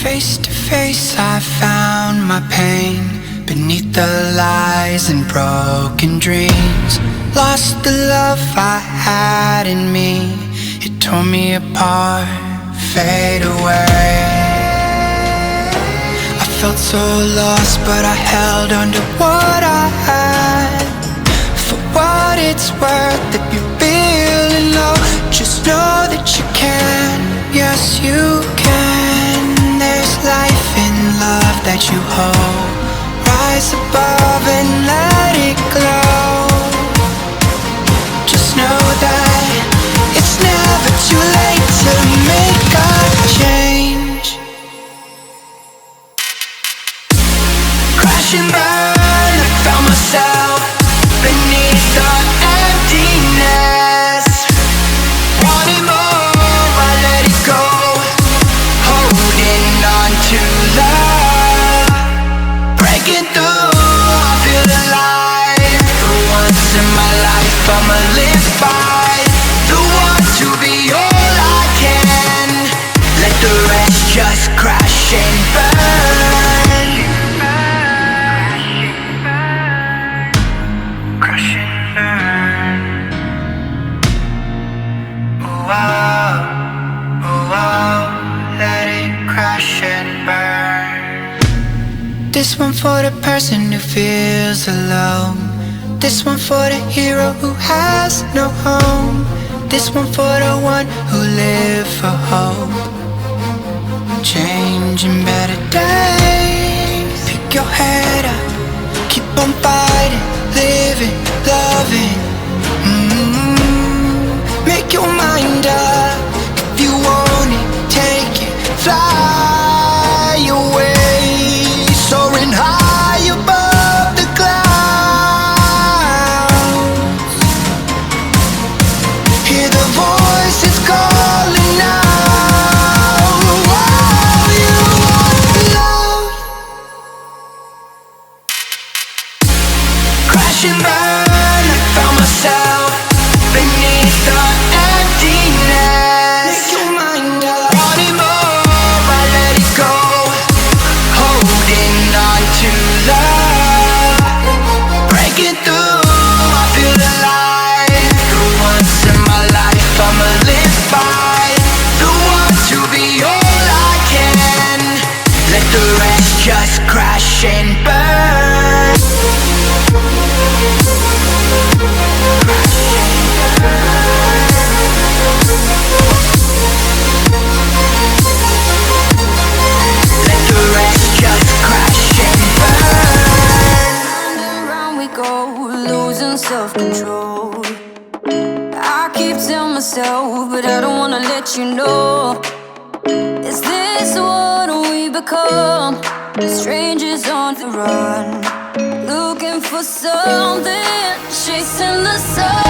Face to face I found my pain beneath the lies and broken dreams. Lost the love I had in me. It tore me apart, fade away. I felt so lost, but I held on to what I had. For what it's worth, if you're feeling low, just know that you can. Yes, you can. There's life in love that you hold. Rise above and let it glow. Just know that it's never too late to make a change. Crash and burn, I found myself beneath the emptiness. Wanting more, I let it go. Holding on to love. Breaking through, I feel alive. For once in my life, I'ma live by the want to be all I can. Let the rest just crash and burn. Crash and burn. Oh wow, oh wow, let it crash and burn. This one for the person who feels alone. This one for the hero who has no home. This one for the one who live for hope. Changing better days. Pick your head up, keep on fighting, living, loving. Make your mind up. If you want it, take it, fly away. Soaring high above the clouds. Hear the voices calling out. Oh, you want love. Crash and burn, I found myself beneath the emptiness. Make your mind up. Wanting more, I let it go. Holding on to love. Breaking through, I feel alive. For once in my life, I'ma live by the want to be all I can. Let the rest just crash and burn. Let the rest just crash and burn. Round and round we go, losing self-control. I keep telling myself, but I don't wanna let you know. Is this what we become? Strangers on the run, looking for something, chasing the sun.